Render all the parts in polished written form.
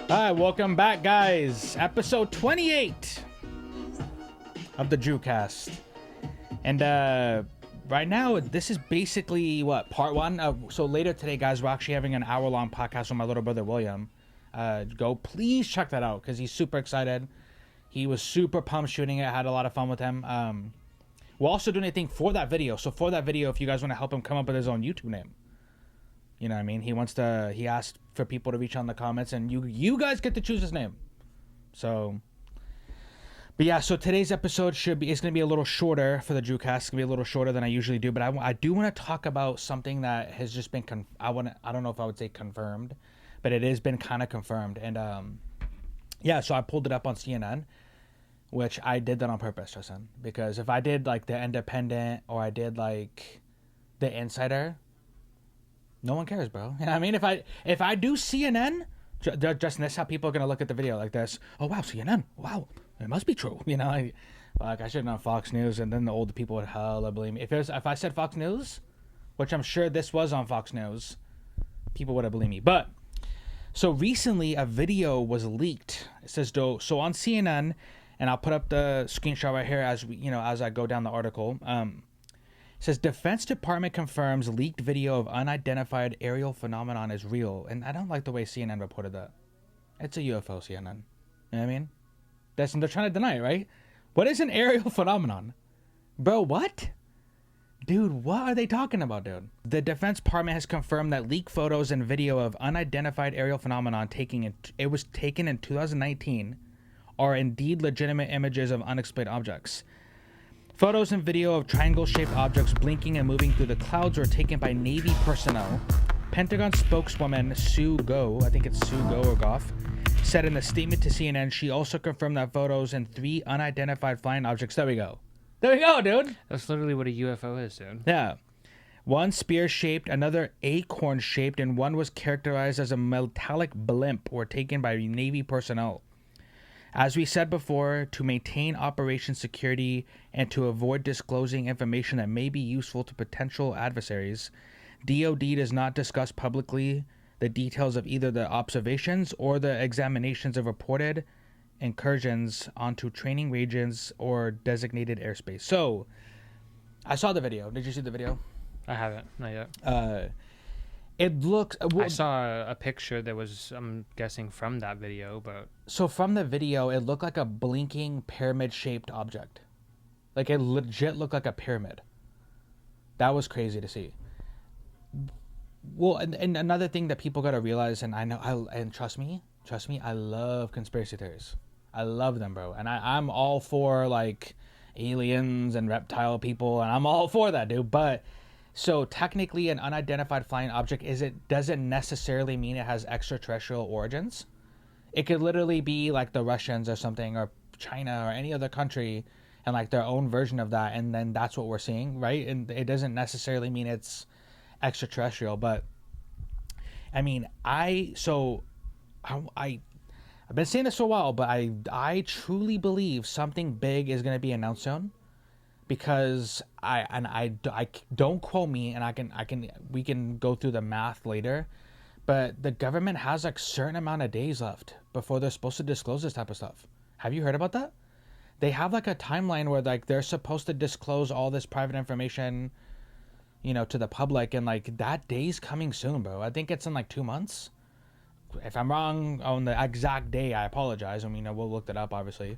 Hi, welcome back, guys. Episode 28 of the Drewcast. And right now, this is basically what, part one of. So later today, guys, we're actually having an hour-long podcast with my little brother William. Please check that out because he's super excited. He was super pumped shooting it. Had a lot of fun with him. We'll also do anything for that video. So for that video, if you guys want to help him come up with his own YouTube name, you know what I mean? He asked for people to reach out in the comments, and you guys get to choose his name. So, but yeah, so today's episode it's going to be a little shorter for the Drewcast. It's going to be a little shorter than I usually do, but I do want to talk about something that has just been, I don't know if I would say confirmed, but it has been kind of confirmed. And yeah, so I pulled it up on CNN, which I did that on purpose, Justin, because if I did like the Independent or I did like the Insider, no one cares, bro. You know what I mean? If I do CNN, Justin, that's how people are going to look at the video like this. Oh, wow, CNN. Wow, it must be true. You know, I should have known Fox News, and then the older people would hella blame me. If I said Fox News, which I'm sure this was on Fox News, people would have blamed me. But, so recently a video was leaked. It says, so on CNN, and I'll put up the screenshot right here as I go down the article. It says Defense Department confirms leaked video of unidentified aerial phenomenon is real. And I don't like the way CNN reported that. It's a UFO, CNN. You know what I mean? They're trying to deny it, right? What is an aerial phenomenon? Bro, what? Dude, what are they talking about, dude? The Defense Department has confirmed that leaked photos and video of unidentified aerial phenomenon it was taken in 2019 are indeed legitimate images of unexplained objects. Photos and video of triangle-shaped objects blinking and moving through the clouds were taken by Navy personnel. Pentagon spokeswoman Sue Go, I think it's Sue Go or Goff, said in a statement to CNN she also confirmed that photos and 3 unidentified flying objects. There we go. There we go, dude. That's literally what a UFO is, dude. Yeah. One spear-shaped, another acorn-shaped, and one was characterized as a metallic blimp were taken by Navy personnel. As we said before, to maintain operation security and to avoid disclosing information that may be useful to potential adversaries, DoD does not discuss publicly the details of either the observations or the examinations of reported incursions onto training regions or designated airspace. So, I saw the video. Did you see the video? I haven't, not yet. It looks... I saw a picture that was, I'm guessing, from that video, but... So from the video, it looked like a blinking pyramid-shaped object. Like, it legit looked like a pyramid. That was crazy to see. Well, and another thing that people got to realize, and and trust me, I love conspiracy theories. I love them, bro. And I'm all for, like, aliens and reptile people, and I'm all for that, dude. But... So technically an unidentified flying object doesn't necessarily mean it has extraterrestrial origins. It could literally be like the Russians or something, or China or any other country, and like their own version of that, and then that's what we're seeing, right? And it doesn't necessarily mean it's extraterrestrial. But I mean, I've been saying this for a while, but I truly believe something big is going to be announced soon. Because I don't quote me, and we can go through the math later, but the government has like certain amount of days left before they're supposed to disclose this type of stuff. Have you heard about that? They have like a timeline where like they're supposed to disclose all this private information, to the public, and like that day's coming soon, bro. I think it's in like 2 months. If I'm wrong on the exact day, I apologize. I mean, we'll look that up, obviously.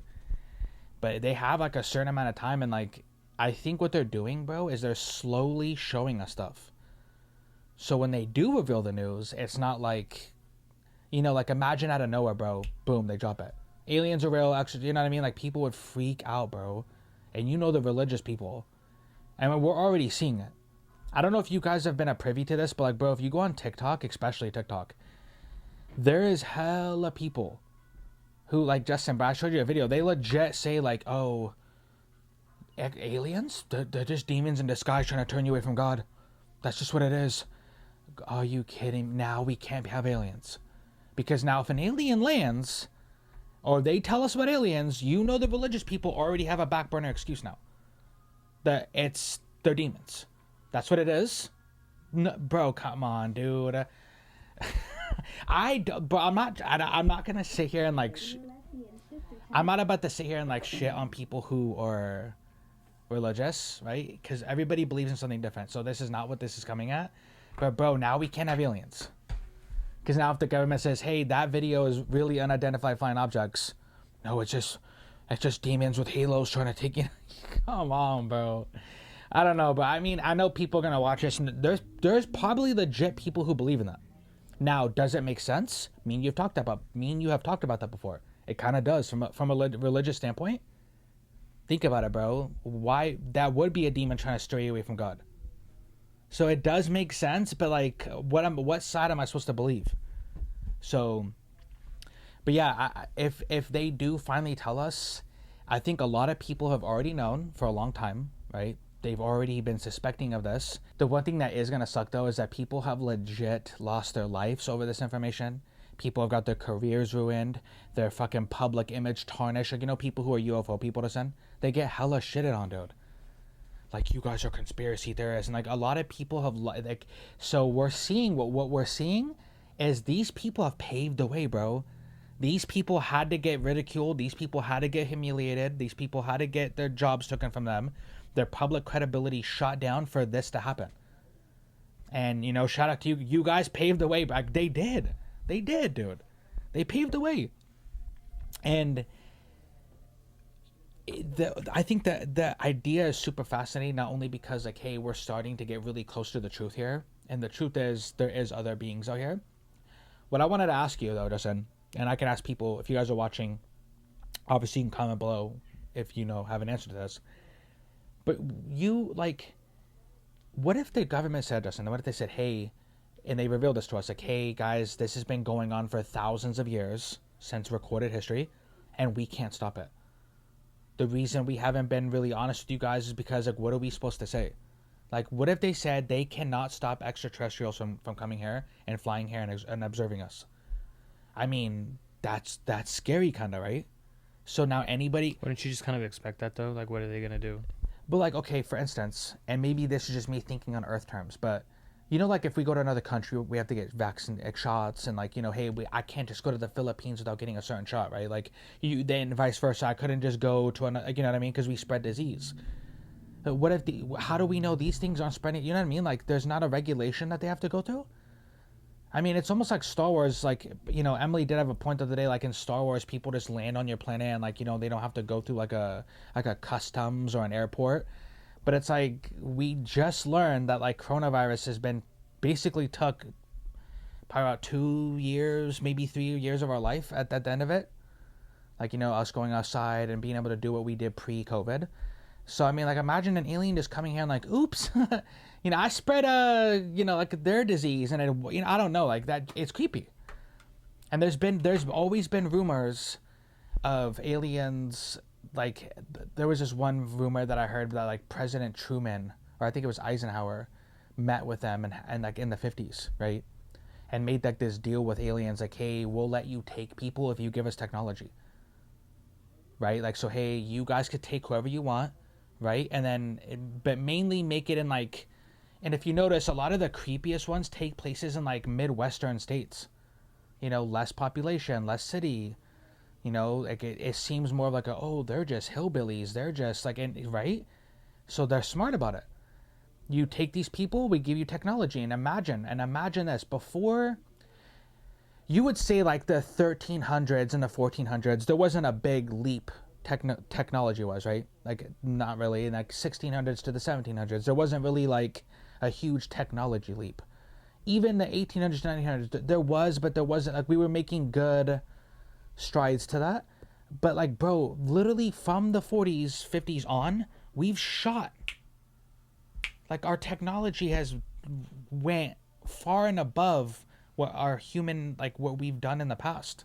But they have like a certain amount of time, and like I think what they're doing, bro, is they're slowly showing us stuff. So when they do reveal the news, it's not like, like imagine out of nowhere, bro, boom, they drop it. Aliens are real, actually, you know what I mean? Like people would freak out, bro. And the religious people. And we're already seeing it. I don't know if you guys have been privy to this, but like, bro, if you go on TikTok, especially TikTok, there is hella people who, like Justin, but I showed you a video, they legit say like, oh, aliens? They're just demons in disguise trying to turn you away from God. That's just what it is. Are you kidding? Now we can't have aliens. Because now if an alien lands, or they tell us about aliens, the religious people already have a back burner excuse now. They're demons. That's what it is. No, bro, come on, dude. I'm not gonna sit here and like. I'm not about to sit here and like shit on people who are religious, right? Because everybody believes in something different. So this is not what this is coming at. But bro, now we can't have aliens. Because now if the government says, "Hey, that video is really unidentified flying objects," no, it's just demons with halos trying to take you. Come on, bro. I don't know, but I mean, I know people are gonna watch this, and there's probably legit people who believe in that. Now, does it make sense? Me and you have talked about that before. It kind of does from a religious standpoint. Think about it, bro. Why that would be a demon trying to stray you away from God. So it does make sense, but like, what side am I supposed to believe? So, but yeah, if they do finally tell us, I think a lot of people have already known for a long time, right? They've already been suspecting of this. The one thing that is gonna suck though is that people have legit lost their lives over this information. People have got their careers ruined, their fucking public image tarnished. Like, you know, people who are UFO people to send, they get hella shitted on, dude. Like, you guys are conspiracy theorists, and like a lot of people have like. So we're seeing what we're seeing is these people have paved the way, bro. These people had to get ridiculed. These people had to get humiliated. These people had to get their jobs taken from them, their public credibility shot down for this to happen. And you know, shout out to you. You guys paved the way. Like, they did, dude. They paved the way, and. I think that the idea is super fascinating, not only because like, hey, we're starting to get really close to the truth here, and the truth is there is other beings out here. What I wanted to ask you though, Justin, and I can ask people if you guys are watching, obviously you can comment below if you know have an answer to this. But you like, what if the government said, Justin? What if they said, hey, and they revealed this to us, like, hey guys, this has been going on for thousands of years since recorded history, and we can't stop it. The reason we haven't been really honest with you guys is because, like, what are we supposed to say? Like, what if they said they cannot stop extraterrestrials from coming here and flying here and observing us? I mean, that's scary, kind of, right? So now anybody... Wouldn't you just kind of expect that, though? Like, what are they going to do? But, like, okay, for instance, and maybe this is just me thinking on Earth terms, but... You know, like, if we go to another country, we have to get vaccine shots, and, like, you know, hey, I can't just go to the Philippines without getting a certain shot, right? Like, then vice versa. I couldn't just go to another, you know what I mean? Because we spread disease. But what if how do we know these things aren't spreading? You know what I mean? Like, there's not a regulation that they have to go through. I mean, it's almost like Star Wars. Like, you know, Emily did have a point the other day. Like, in Star Wars, people just land on your planet, and, like, you know, they don't have to go through like a customs or an airport. But it's like, we just learned that, like, coronavirus has been basically took probably about 2 years, maybe 3 years of our life at the end of it. Like, you know, us going outside and being able to do what we did pre-COVID. So, I mean, like, imagine an alien just coming here and like, oops, you know, I spread, you know, like their disease. And, it, you know, I don't know, like that, it's creepy. And there's always been rumors of aliens. Like, there was this one rumor that I heard that, like, President Truman, or I think it was Eisenhower, met with them and like in the 50s, right? And made like this deal with aliens, like, hey, we'll let you take people if you give us technology, right? Like, so, hey, you guys could take whoever you want, right? And then, but mainly make it in like, and if you notice, a lot of the creepiest ones take places in like Midwestern states, you know, less population, less city. You know, like it seems more like they're just hillbillies. They're just like, right? So they're smart about it. You take these people, we give you technology, and imagine this. Before, you would say like the 1300s and the 1400s, there wasn't a big leap technology-wise, right? Like, not really. In like 1600s to the 1700s, there wasn't really like a huge technology leap. Even the 1800s to 1900s, there was, but there wasn't. Like, we were making good strides to that, but like, bro, literally from the 40s 50s on, we've shot, like, our technology has went far and above what our human, like, what we've done in the past.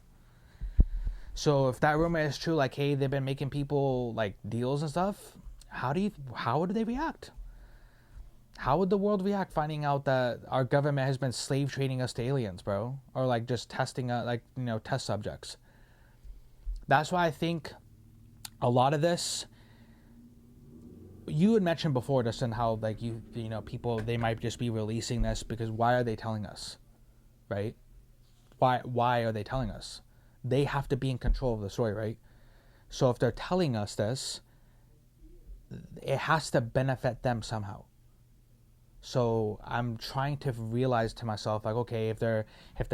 So if that rumor is true, like, hey, they've been making people like deals and stuff, how would they react? How would the world react finding out that our government has been slave trading us to aliens, bro, or like just testing like, you know, test subjects? That's why I think a lot of this, you had mentioned before, Justin, how like you know people they might just be releasing this because why are they telling us, right? Why are they telling us? They have to be in control of the story, right? So if they're telling us this, it has to benefit them somehow. So I'm trying to realize to myself, like, okay, if the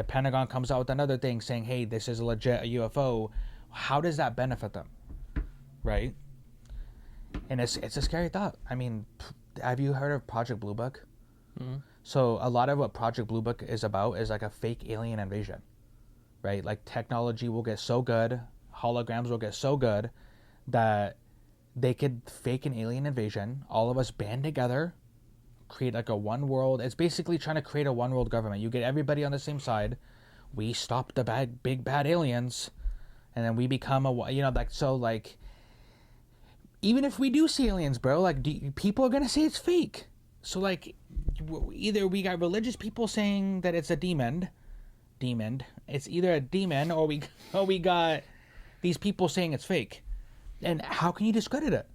Pentagon comes out with another thing saying, hey, this is legit a UFO, how does that benefit them, right? And it's a scary thought. I mean, have you heard of Project Blue Book? Mm-hmm. So a lot of what Project Blue Book is about is like a fake alien invasion, right? Like technology will get so good, holograms will get so good that they could fake an alien invasion, all of us band together, create like a one world. It's basically trying to create a one world government. You get everybody on the same side. We stop the big bad aliens, and then we become like even if we do see aliens, bro, like people are gonna say it's fake. So like either we got religious people saying that it's a demon. It's either a demon or we got these people saying it's fake. And how can you discredit it?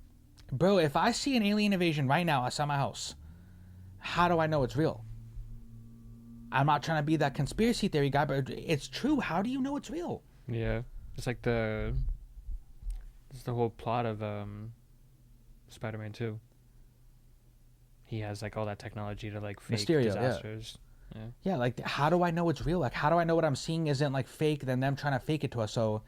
Bro, if I see an alien invasion right now outside my house, how do I know it's real? I'm not trying to be that conspiracy theory guy, but it's true. How do you know it's real? Yeah, it's like the whole plot of Spider-Man 2. He has like all that technology to like fake Mysterio, disasters. Yeah, like how do I know it's real? Like how do I know what I'm seeing isn't like fake than them trying to fake it to us? So,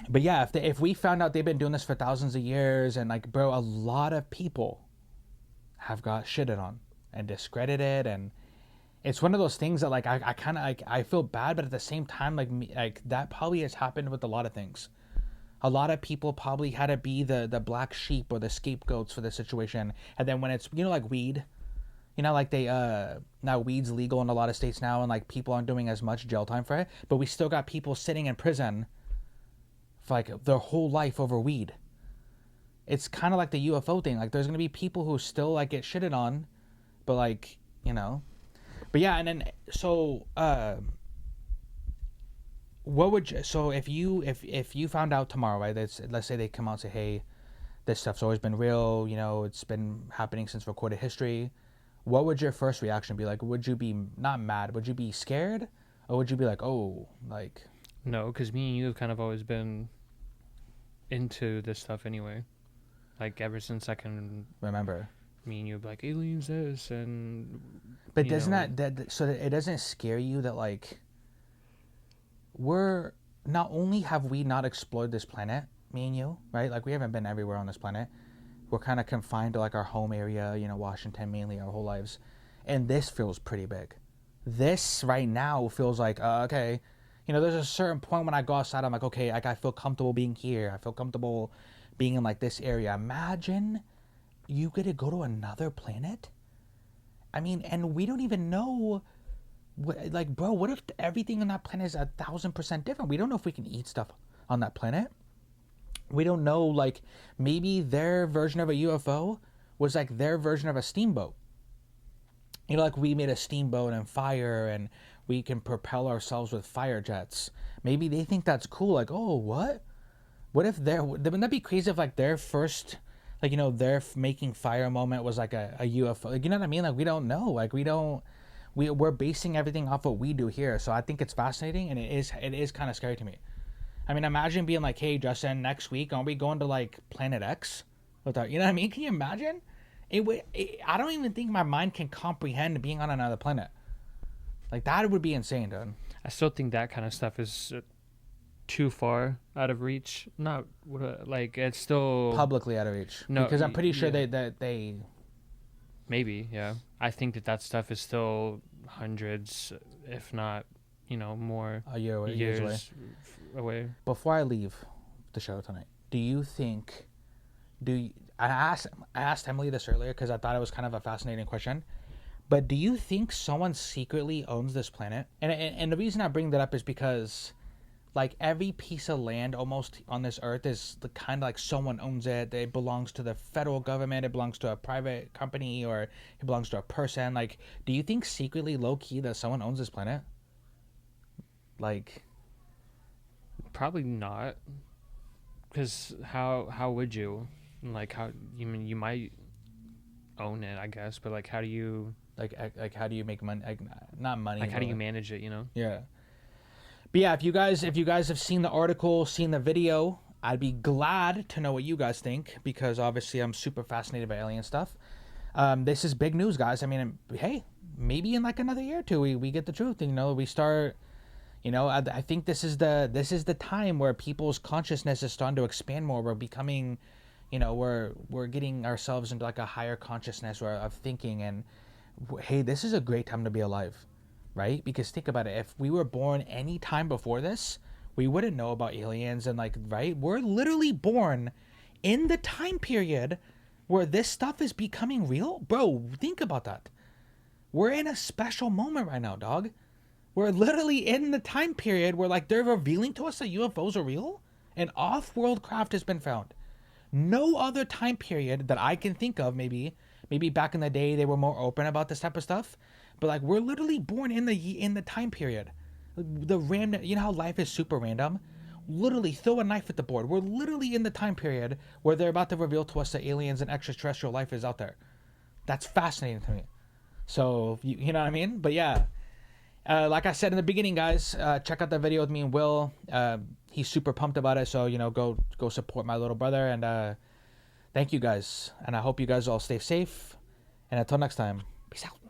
but yeah, if we found out they've been doing this for thousands of years and like, bro, a lot of people have got shitted on and discredited, and it's one of those things that like I kind of like I feel bad, but at the same time like that probably has happened with a lot of things. A lot of people probably had to be the black sheep or the scapegoats for the situation, and then when it's like weed, like they now weed's legal in a lot of states now, and like people aren't doing as much jail time for it, but we still got people sitting in prison for like their whole life over weed. It's kind of like the UFO thing. Like there's gonna be people who still like get shitted on, but like but yeah, and then so what would you, so if you found out tomorrow, right? Let's say they come out and say, hey, this stuff's always been real. It's been happening since recorded history. What would your first reaction be? Like, would you be not mad? Would you be scared, or would you be like, oh, like? No, because me and you have kind of always been into this stuff anyway. Like ever since I can remember. Me and you like aliens this and. But doesn't that so that it doesn't scare you that like. We're not only have we not explored this planet, me and you, right? Like we haven't been everywhere on this planet. We're kind of confined to like our home area, Washington mainly our whole lives. And this feels pretty big. This right now feels like, okay, there's a certain point when I go outside, I'm like, okay, I feel comfortable being here. I feel comfortable being in like this area. Imagine you get to go to another planet. I mean, and we don't even know. Like, bro, what if everything on that planet is 1,000% different? We don't know if we can eat stuff on that planet. We don't know, like, maybe their version of a UFO was like their version of a steamboat. Like we made a steamboat and fire and we can propel ourselves with fire jets. Maybe they think that's cool. Like, oh, what? What if wouldn't that be crazy if like their first, like, their making fire moment was like a UFO? Like, you know what I mean? Like, we don't know. Like, we're basing everything off what we do here. So I think it's fascinating, and it is kind of scary to me. I mean, imagine being like, hey, Justin, next week, aren't we going to like Planet X? You know what I mean? Can you imagine? I don't even think my mind can comprehend being on another planet. Like, that would be insane, dude. I still think that kind of stuff is too far out of reach. Not like it's still publicly out of reach. No, because I'm pretty sure they maybe, yeah. I think that stuff is still hundreds, if not, more years away. Before I leave the show tonight, I asked Emily this earlier because I thought it was kind of a fascinating question. But do you think someone secretly owns this planet? And the reason I bring that up is because, like, every piece of land almost on this earth is the kind of like someone owns it. It belongs to the federal government. It belongs to a private company, or it belongs to a person. Like, do you think secretly, low key, that someone owns this planet? Like, probably not. Because how would you, like, how you mean you might own it, I guess, but like how do you Like how do you make money? Like, not money. like how but do you manage it? You know? Yeah. But yeah, if you guys have seen the article, seen the video, I'd be glad to know what you guys think, because obviously I'm super fascinated by alien stuff. This is big news, guys. I mean, hey, maybe in like another year or two, we get the truth. And, we start. I think this is the time where people's consciousness is starting to expand more. We're becoming, we're getting ourselves into like a higher consciousness of thinking. And hey, this is a great time to be alive, right? Because think about it. If we were born any time before this, we wouldn't know about aliens and like, right? We're literally born in the time period where this stuff is becoming real. Bro, think about that. We're in a special moment right now, dog. We're literally in the time period where like they're revealing to us that UFOs are real and off-world craft has been found. No other time period that I can think of, maybe back in the day they were more open about this type of stuff, but like we're literally born in the time period. The random, how life is super random. Literally throw a knife at the board. We're literally in the time period where they're about to reveal to us that aliens and extraterrestrial life is out there. That's fascinating to me. So you know what I mean? But yeah, like I said in the beginning, guys, check out that video with me and Will. He's super pumped about it, so go support my little brother. And thank you guys, and I hope you guys all stay safe. And until next time, peace out.